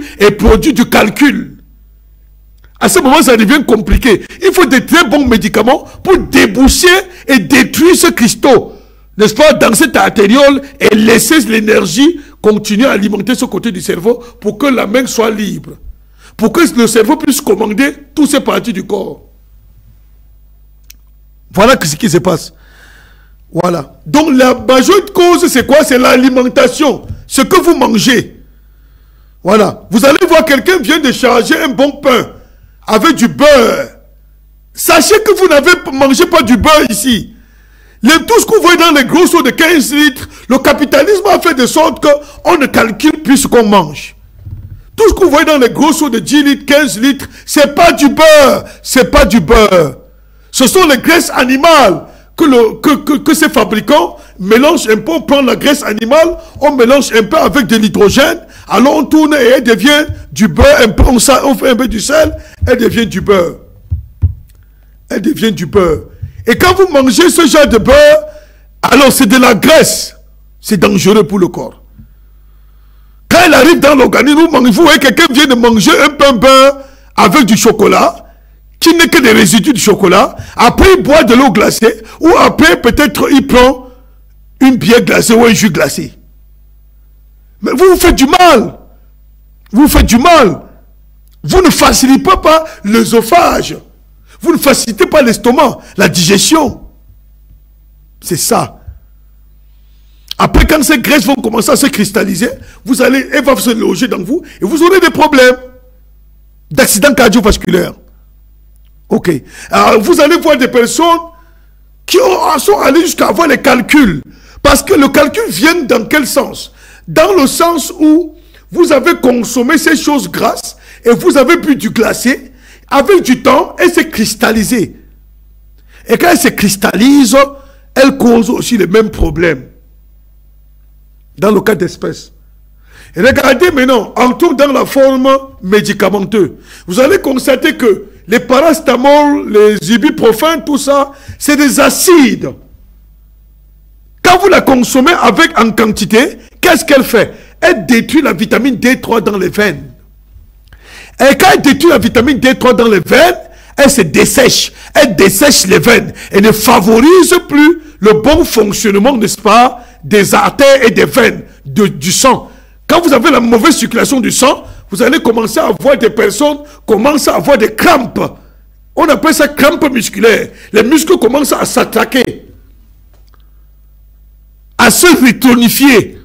plus est produit du calcul. À ce moment, ça devient compliqué. Il faut de très bons médicaments pour déboucher et détruire ce cristaux, n'est-ce pas, dans cette artériole et laisser l'énergie continuer à alimenter ce côté du cerveau pour que la main soit libre. Pour que le cerveau puisse commander toutes ces parties du corps. Voilà ce qui se passe. Voilà. Donc la majeure cause, c'est quoi? C'est l'alimentation. Ce que vous mangez. Voilà. Vous allez voir, quelqu'un vient de charger un bon pain avec du beurre. Sachez que vous n'avez mangé pas du beurre ici. Tout ce que vous voyez dans les gros seaux de 15 litres, le capitalisme a fait de sorte qu'on ne calcule plus ce qu'on mange. Tout ce que vous voyez dans les gros seaux de 10 litres, 15 litres, c'est pas du beurre. C'est pas du beurre. Ce sont les graisses animales que ces fabricants mélangent un peu. On prend la graisse animale, on mélange un peu avec de l'hydrogène, alors on tourne et elle devient du beurre. Un peu, on fait un peu du sel, elle devient du beurre. Elle devient du beurre. Et quand vous mangez ce genre de beurre, alors c'est de la graisse. C'est dangereux pour le corps. Quand elle arrive dans l'organisme, vous voyez quelqu'un vient de manger un pain beurre avec du chocolat, qui n'est que des résidus de chocolat. Après, il boit de l'eau glacée, ou après, peut-être, il prend une bière glacée ou un jus glacé. Mais vous vous faites du mal. Vous faites du mal. Vous ne facilitez pas l'œsophage. Vous ne facilitez pas l'estomac, la digestion. C'est ça. Après, quand ces graisses vont commencer à se cristalliser, elles vont se loger dans vous et vous aurez des problèmes d'accident cardiovasculaire. Ok. Alors, vous allez voir des personnes qui sont allées jusqu'à avoir les calculs. Parce que le calcul vient dans quel sens? Dans le sens où vous avez consommé ces choses grasses et vous avez bu du glacé. Avec du temps, elle s'est cristallisée. Et quand elle se cristallise, elle cause aussi les mêmes problèmes. Dans le cas d'espèces. Et regardez maintenant, entour dans la forme médicamenteuse. Vous allez constater que les paracétamol, les ibuprofènes, tout ça, c'est des acides. Quand vous la consommez en quantité, qu'est-ce qu'elle fait? Elle détruit la vitamine D3 dans les veines. Et quand elle détruit la vitamine D3 dans les veines, elle se dessèche. Elle dessèche les veines et ne favorise plus le bon fonctionnement, n'est-ce pas, des artères et des veines, du sang. Quand vous avez la mauvaise circulation du sang, vous allez commencer à voir des personnes commencer à avoir des crampes. On appelle ça crampes musculaires. Les muscles commencent à s'attraquer, à se rétonifier.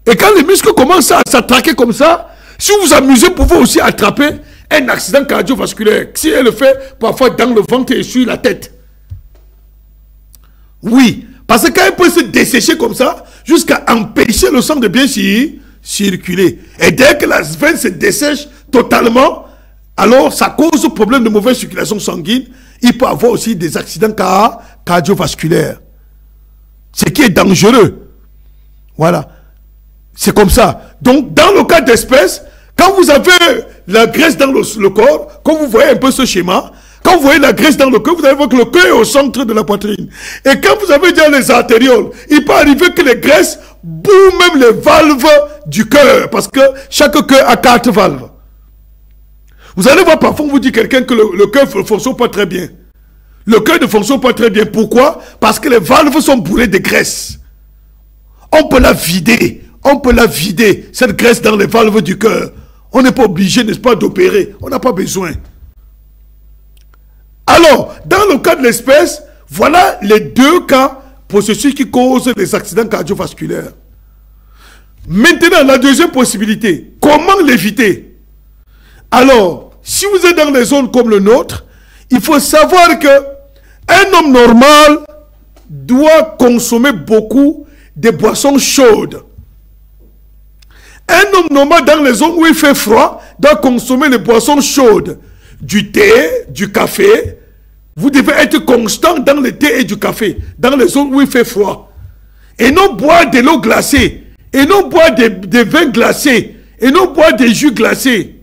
Et quand les muscles commencent à s'attraquer comme ça, si vous vous amusez, vous pouvez aussi attraper un accident cardiovasculaire. Si elle le fait parfois dans le ventre et sur la tête. Oui, parce que quand elle peut se dessécher comme ça, jusqu'à empêcher le sang de bien circuler. Et dès que la veine se dessèche totalement, alors ça cause problème de mauvaise circulation sanguine. Il peut avoir aussi des accidents cardiovasculaires. Ce qui est dangereux. Voilà. C'est comme ça. Donc, dans le cas d'espèces, quand vous avez la graisse dans le corps, quand vous voyez un peu ce schéma, quand vous voyez la graisse dans le cœur, vous allez voir que le cœur est au centre de la poitrine. Et quand vous avez déjà les artérioles, il peut arriver que les graisses bouent même les valves du cœur, parce que chaque cœur a 4 valves. Vous allez voir, parfois on vous dit quelqu'un que le cœur ne fonctionne pas très bien. Le cœur ne fonctionne pas très bien. Pourquoi? Parce que les valves sont bourrées de graisse. On peut la vider. On peut la vider, cette graisse dans les valves du cœur. On n'est pas obligé, n'est-ce pas, d'opérer. On n'a pas besoin. Alors, dans le cas de l'espèce, voilà les 2 cas processus qui causent les accidents cardiovasculaires. Maintenant, la deuxième possibilité, comment l'éviter? Alors, si vous êtes dans les zones comme le nôtre, il faut savoir que un homme normal doit consommer beaucoup de boissons chaudes. Un homme normal dans les zones où il fait froid doit consommer les boissons chaudes. Du thé, du café. Vous devez être constant dans le thé et du café. Dans les zones où il fait froid. Et non boire de l'eau glacée. Et non boire des vins glacés. Et non boire des jus glacés.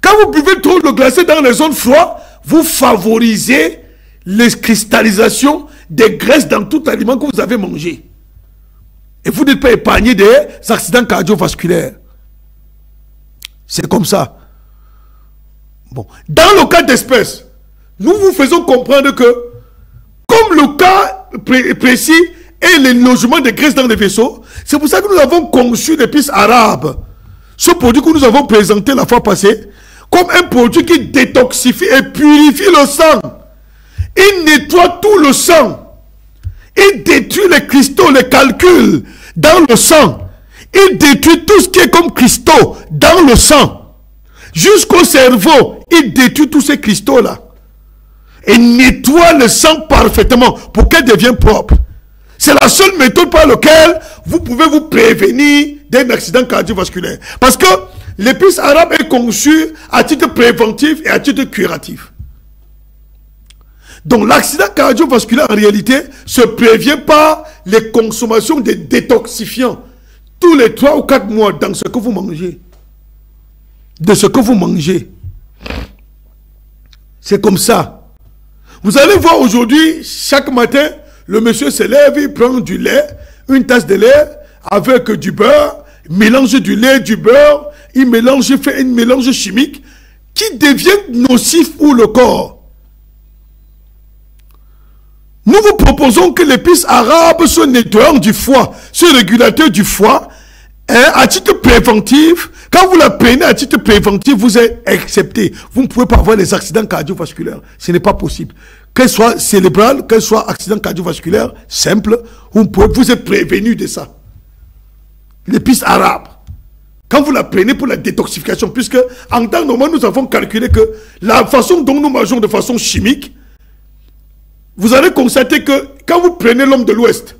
Quand vous buvez trop de glacé dans les zones froides, vous favorisez les cristallisations des graisses dans tout aliment que vous avez mangé. Et vous n'êtes pas épargné des accidents cardiovasculaires. C'est comme ça. Bon. Dans le cas d'espèce, nous vous faisons comprendre que, comme le cas précis est le logement de graisse dans les vaisseaux, c'est pour ça que nous avons conçu l'épice arabe. Ce produit que nous avons présenté la fois passée, comme un produit qui détoxifie et purifie le sang. Il nettoie tout le sang. Il détruit les cristaux, les calculs dans le sang. Il détruit tout ce qui est comme cristaux dans le sang. Jusqu'au cerveau, il détruit tous ces cristaux-là. Et nettoie le sang parfaitement pour qu'elle devienne propre. C'est la seule méthode par laquelle vous pouvez vous prévenir d'un accident cardiovasculaire. Parce que l'épice arabe est conçue à titre préventif et à titre curatif. Donc l'accident cardiovasculaire en réalité se prévient par les consommations de détoxifiants tous les 3 ou 4 mois dans ce que vous mangez. De ce que vous mangez. C'est comme ça. Vous allez voir aujourd'hui, chaque matin, le monsieur se lève, il prend du lait, une tasse de lait avec du beurre, mélange du lait, du beurre, il mélange, fait un mélange chimique qui devient nocif pour le corps. Nous vous proposons que l'épice arabe soit nettoyant du foie, soit régulateur du foie, à titre préventif. Quand vous la prenez à titre préventif, vous êtes accepté. Vous ne pouvez pas avoir les accidents cardiovasculaires. Ce n'est pas possible. Qu'elle soit cérébrale, qu'elle soit accident cardiovasculaire, simple, vous êtes prévenu de ça. L'épice arabe. Quand vous la prenez pour la détoxification, puisque en temps normal, nous avons calculé que la façon dont nous mangeons de façon chimique, vous allez constater que quand vous prenez l'homme de l'Ouest,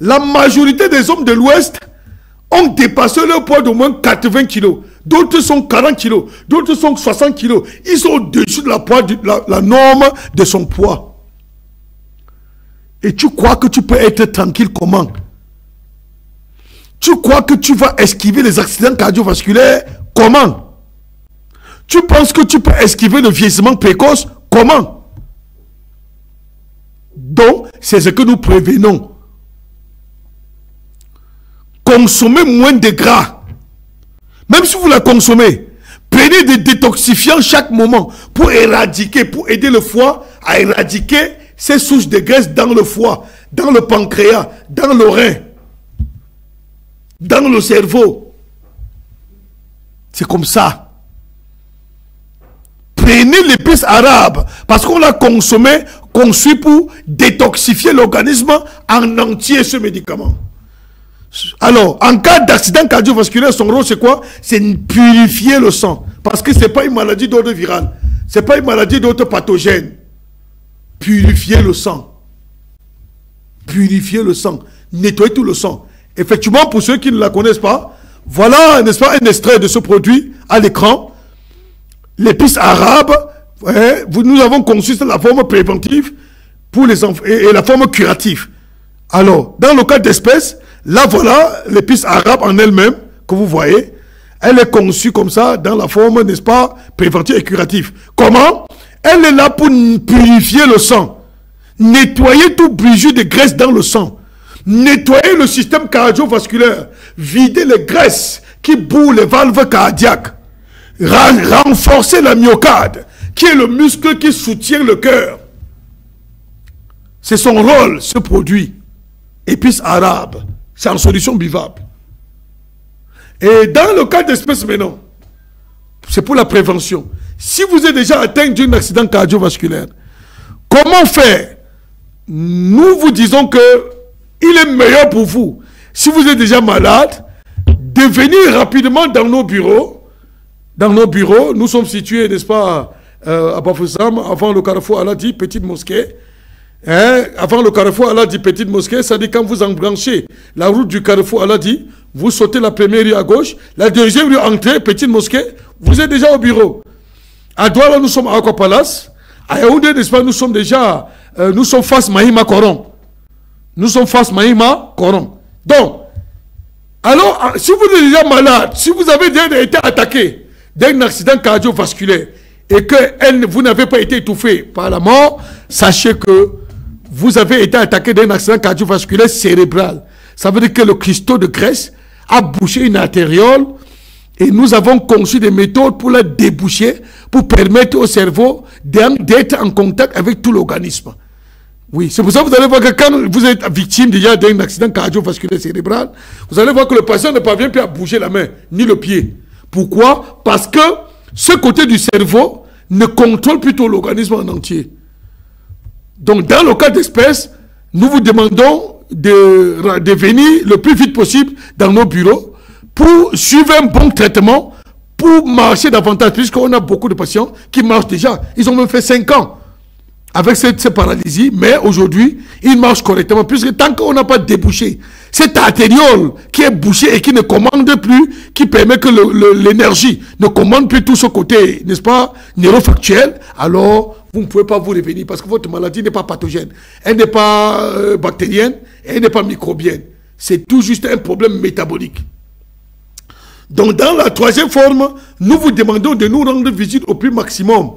la majorité des hommes de l'Ouest ont dépassé leur poids d'au moins 80 kilos. D'autres sont 40 kilos. D'autres sont 60 kilos. Ils sont au-dessus de la norme de son poids. Et tu crois que tu peux être tranquille comment? Tu crois que tu vas esquiver les accidents cardiovasculaires comment? Tu penses que tu peux esquiver le vieillissement précoce comment? Donc, c'est ce que nous prévenons. Consommez moins de gras. Même si vous la consommez, prenez des détoxifiants chaque moment pour éradiquer, pour aider le foie à éradiquer ces souches de graisse dans le foie, dans le pancréas, dans le rein, dans le cerveau. C'est comme ça. Prenez l'épice arabe parce qu'on l'a conçu pour détoxifier l'organisme en entier, ce médicament. Alors, en cas d'accident cardiovasculaire, son rôle c'est quoi? C'est purifier le sang. Parce que ce n'est pas une maladie d'ordre viral. Ce n'est pas une maladie d'ordre pathogène. Purifier le sang. Purifier le sang. Nettoyer tout le sang. Effectivement, pour ceux qui ne la connaissent pas, voilà, n'est-ce pas, un extrait de ce produit à l'écran. L'épice arabe, nous avons conçu la forme préventive pour les enfants et la forme curative. Alors, dans le cas d'espèce, là voilà l'épice arabe en elle-même, que vous voyez, elle est conçue comme ça, dans la forme, n'est-ce pas, préventive et curative. Comment? Elle est là pour purifier le sang, nettoyer tout bijou de graisse dans le sang, nettoyer le système cardiovasculaire, vider les graisses qui bouent les valves cardiaques, renforcer la myocarde, qui est le muscle qui soutient le cœur. C'est son rôle, ce produit. Épice arabe, c'est en solution buvable. Et dans le cas d'espèce maintenant, c'est pour la prévention. Si vous êtes déjà atteint d'un accident cardiovasculaire, comment faire? Nous vous disons que il est meilleur pour vous, si vous êtes déjà malade, de venir rapidement dans nos bureaux. Dans nos bureaux, nous sommes situés, n'est-ce pas, à Bafoussam, avant le carrefour Aladi, petite mosquée. Avant le carrefour Aladi, petite mosquée, ça dit quand vous embranchez la route du carrefour Aladi, vous sautez la première rue à gauche, la deuxième rue entrée, petite mosquée, vous êtes déjà au bureau. À Douala, nous sommes à Aqua Palace. À Yaoundé, n'est-ce pas, nous sommes déjà, nous sommes face Mahima Koron. Nous sommes face Mahima Koron. Donc, alors, si vous êtes déjà malade, si vous avez déjà été attaqué d'un accident cardiovasculaire et que vous n'avez pas été étouffé par la mort, sachez que vous avez été attaqué d'un accident cardiovasculaire cérébral. Ça veut dire que le cristaux de graisse a bouché une artériole Et nous avons conçu des méthodes pour la déboucher, pour permettre au cerveau d'être en contact avec tout l'organisme. Oui, c'est pour ça que vous allez voir que quand vous êtes victime déjà d'un accident cardiovasculaire cérébral, vous allez voir que le patient ne parvient plus à bouger la main, ni le pied. Pourquoi? Parce que ce côté du cerveau ne contrôle plutôt l'organisme en entier. Donc, dans le cas d'espèce, nous vous demandons de venir le plus vite possible dans nos bureaux pour suivre un bon traitement, pour marcher davantage, puisqu'on a beaucoup de patients qui marchent déjà. Ils ont même fait 5 ans avec cette paralysie, mais aujourd'hui, ils marchent correctement, puisque tant qu'on n'a pas débouché cette artériole qui est bouchée et qui ne commande plus, qui permet que l'énergie ne commande plus tout ce côté, n'est-ce pas, neurofactuel, alors vous ne pouvez pas vous revenir, parce que votre maladie n'est pas pathogène, elle n'est pas bactérienne, elle n'est pas microbienne, c'est tout juste un problème métabolique. Donc dans la troisième forme, nous vous demandons de nous rendre visite au plus maximum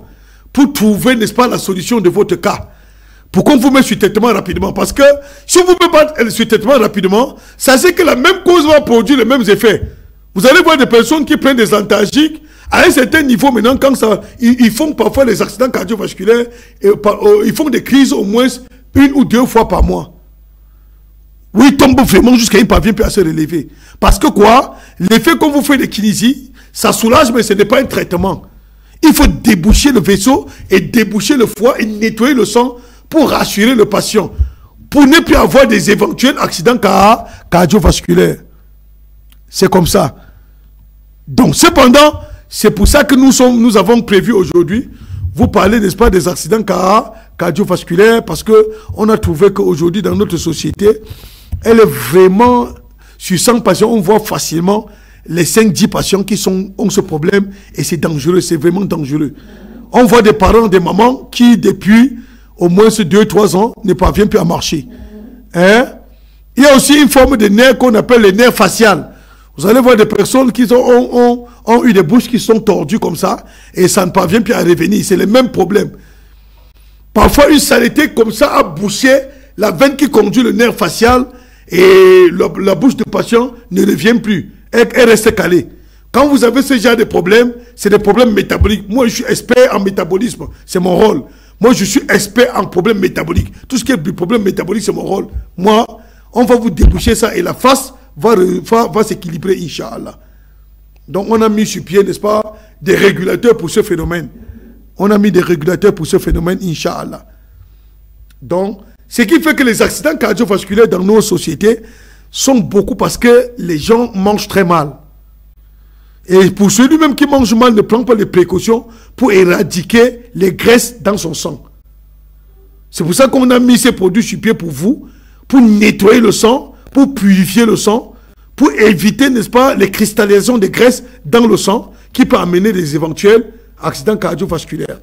pour trouver, n'est-ce pas, la solution de votre cas. Pour qu'on vous mette sur traitement rapidement. Parce que si vous ne mettez pas sur traitement rapidement, sachez que la même cause va produire les mêmes effets. Vous allez voir des personnes qui prennent des antalgiques à un certain niveau maintenant, quand ça, ils font parfois des accidents cardiovasculaires, ils font des crises au moins 1 ou 2 fois par mois. Oui, ils tombent vraiment jusqu'à ils ne parviennent plus à se relever. Parce que quoi? L'effet qu'on vous fait de kinésie, ça soulage, mais ce n'est pas un traitement. Il faut déboucher le vaisseau et déboucher le foie et nettoyer le sang pour rassurer le patient, pour ne plus avoir des éventuels accidents cardiovasculaires. C'est comme ça. Donc, cependant, c'est pour ça que nous avons prévu aujourd'hui, vous parler, n'est-ce pas, des accidents cardiovasculaires, parce qu'on a trouvé qu'aujourd'hui, dans notre société, elle est vraiment, sur 100 patients, on voit facilement les 5-10 patients qui ont ce problème, et c'est dangereux, c'est vraiment dangereux. On voit des parents, des mamans qui, depuis au moins 2-3 ans, ne parviennent plus à marcher. Hein? Il y a aussi une forme de nerf qu'on appelle le nerf facial. Vous allez voir des personnes qui ont eu des bouches qui sont tordues comme ça, et ça ne parvient plus à revenir. C'est le même problème. Parfois, une saleté comme ça a bouché la veine qui conduit le nerf facial, et la bouche du patient ne revient plus. Elle reste calée. Quand vous avez ce genre de problème, c'est des problèmes métaboliques. Moi, je suis expert en métabolisme. C'est mon rôle. Moi, je suis expert en problèmes métaboliques. Tout ce qui est du problème métabolique, c'est mon rôle. Moi, on va vous déboucher ça et la face va s'équilibrer, Inch'Allah. Donc, on a mis sur pied, n'est-ce pas, des régulateurs pour ce phénomène. On a mis des régulateurs pour ce phénomène, Inch'Allah. Donc, ce qui fait que les accidents cardiovasculaires dans nos sociétés sont beaucoup parce que les gens mangent très mal. Et pour celui-même qui mange mal, ne prend pas les précautions pour éradiquer les graisses dans son sang. C'est pour ça qu'on a mis ces produits sur pied pour vous, pour nettoyer le sang, pour purifier le sang, pour éviter, n'est-ce pas, les cristallisations de graisses dans le sang qui peut amener des éventuels accidents cardiovasculaires.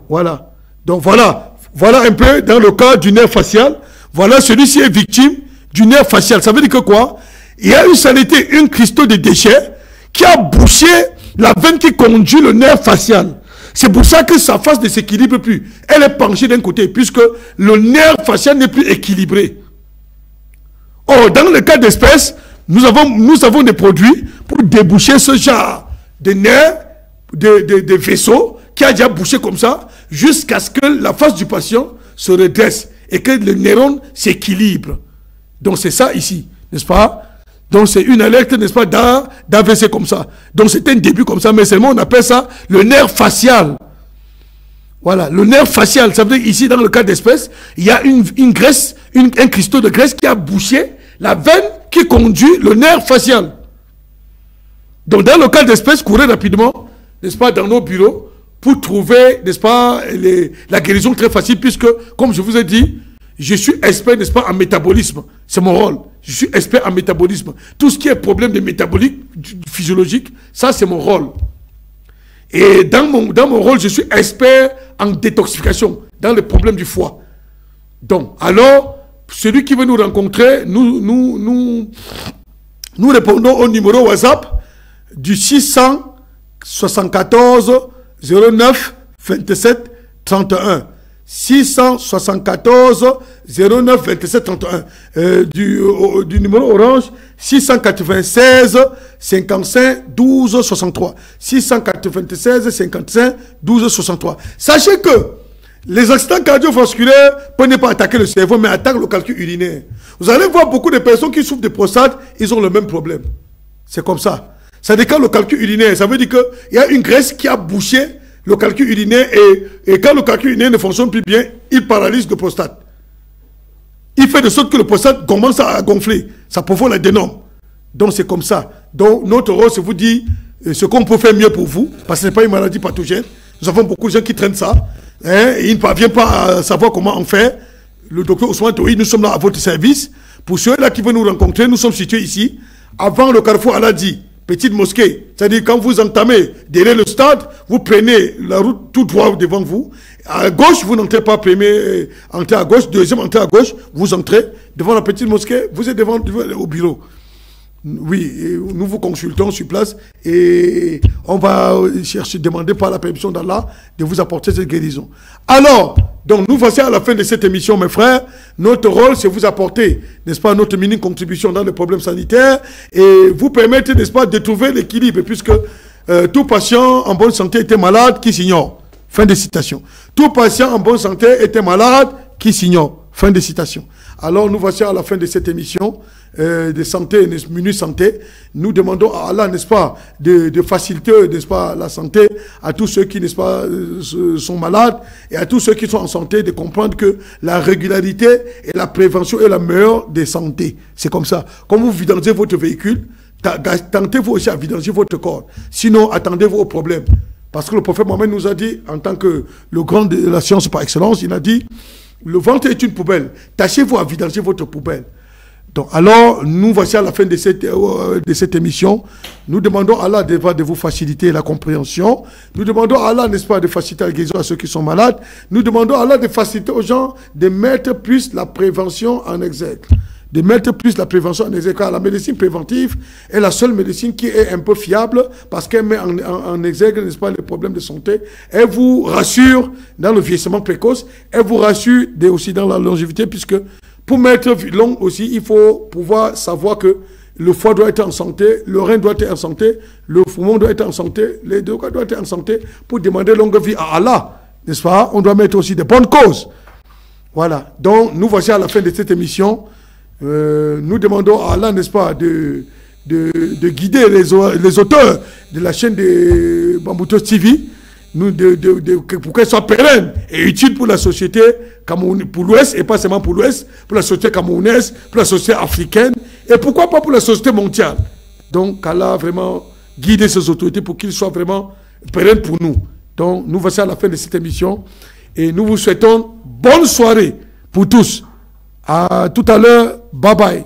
Voilà. Donc voilà un peu dans le cas du nerf facial. Voilà, celui-ci est victime du nerf facial. Ça veut dire que quoi? Il y a une saleté, un cristaux de déchets qui a bouché la veine qui conduit le nerf facial. C'est pour ça que sa face ne s'équilibre plus. Elle est penchée d'un côté, puisque le nerf facial n'est plus équilibré. Or, dans le cas d'espèce, nous avons des produits pour déboucher ce genre de nerfs, de vaisseaux, qui a déjà bouché comme ça, jusqu'à ce que la face du patient se redresse et que le neurone s'équilibre. Donc c'est ça ici, n'est-ce pas? Donc c'est une alerte, n'est-ce pas, d'AVC comme ça. Donc c'est un début comme ça, mais seulement on appelle ça le nerf facial. Voilà, le nerf facial, ça veut dire ici dans le cas d'espèce, il y a une graisse, un cristaux de graisse qui a bouché la veine qui conduit le nerf facial. Donc dans le cas d'espèce, courez rapidement, n'est-ce pas, dans nos bureaux, pour trouver, n'est-ce pas, la guérison très facile, puisque, comme je vous ai dit, je suis expert, n'est-ce pas, en métabolisme. C'est mon rôle. Je suis expert en métabolisme. Tout ce qui est problème de métabolique, physiologique, ça c'est mon rôle. Et dans mon rôle, je suis expert en détoxification, dans les problèmes du foie. Donc, alors, celui qui veut nous rencontrer, nous répondons au numéro WhatsApp du 674 09 27 31. 674 09 27 31. Du numéro orange, 696 55 12 63. 696 55 12 63. Sachez que les accidents cardiovasculaires peuvent pas attaquer le cerveau, mais attaquent le calcul urinaire. Vous allez voir beaucoup de personnes qui souffrent de prostate, ils ont le même problème. C'est comme ça. Ça décale le calcul urinaire. Ça veut dire qu'il y a une graisse qui a bouché le calcul urinaire et quand le calcul urinaire ne fonctionne plus bien, il paralyse le prostate. Il fait de sorte que le prostate commence à gonfler. Ça provoque la dénome. Donc c'est comme ça. Donc notre rôle, c'est vous dire ce qu'on peut faire mieux pour vous, parce que ce n'est pas une maladie pathogène. Nous avons beaucoup de gens qui traînent ça. Et ils ne parviennent pas à savoir comment en faire. Le docteur Ousmane Tohi, nous sommes là à votre service. Pour ceux-là qui veulent nous rencontrer, nous sommes situés ici, avant le carrefour Aladi. Petite mosquée, c'est-à-dire quand vous entamez derrière le stade, vous prenez la route tout droit devant vous. À gauche, vous n'entrez pas, premier, entrez à gauche, deuxième, entrez à gauche, vous entrez devant la petite mosquée, vous êtes devant au bureau. Oui, nous vous consultons sur place et on va chercher, demander par la permission d'Allah de vous apporter cette guérison. Alors, donc nous voici à la fin de cette émission, mes frères. Notre rôle, c'est vous apporter, n'est-ce pas, notre minime contribution dans les problèmes sanitaires et vous permettre, n'est-ce pas, de trouver l'équilibre, puisque tout patient en bonne santé était malade qui s'ignore. Fin de citation. Tout patient en bonne santé était malade qui s'ignore. Fin de citation. Alors nous voici à la fin de cette émission de santé, minute santé. Nous demandons à Allah, n'est-ce pas, de faciliter, n'est-ce pas, la santé à tous ceux qui, n'est-ce pas, sont malades et à tous ceux qui sont en santé, de comprendre que la régularité et la prévention est la meilleure des santé. C'est comme ça. Quand vous vidangez votre véhicule, tentez-vous aussi à vidanger votre corps. Sinon, attendez-vous au problème. Parce que le prophète Mohammed nous a dit, en tant que le grand de la science par excellence, il a dit, le ventre est une poubelle. Tâchez-vous à vidanger votre poubelle. Donc, alors, nous voici à la fin de cette émission. Nous demandons à Allah de vous faciliter la compréhension. Nous demandons à Allah, n'est-ce pas, de faciliter la guérison à ceux qui sont malades. Nous demandons à Allah de faciliter aux gens de mettre plus la prévention en exergue. De mettre plus la prévention en exergue. La médecine préventive est la seule médecine qui est un peu fiable parce qu'elle met en exergue, n'est-ce pas, les problèmes de santé. Elle vous rassure dans le vieillissement précoce. Elle vous rassure aussi dans la longévité, puisque pour mettre long aussi, il faut pouvoir savoir que le foie doit être en santé, le rein doit être en santé, le poumon doit être en santé, les deux doivent être en santé pour demander longue vie à Allah. N'est-ce pas? On doit mettre aussi des bonnes causes. Voilà. Donc, nous voici à la fin de cette émission. Nous demandons à Allah, n'est-ce pas, de guider les auteurs de la chaîne de Bamboutos TV, pour qu'elle soit pérenne et utile pour la société pour l'Ouest, et pas seulement pour l'Ouest, pour la société camerounaise, pour la société africaine, et pourquoi pas pour la société mondiale. Donc, Allah vraiment guide ces autorités pour qu'ils soient vraiment pérennes pour nous. Donc, nous voici à la fin de cette émission, et nous vous souhaitons bonne soirée pour tous. À tout à l'heure, bye bye.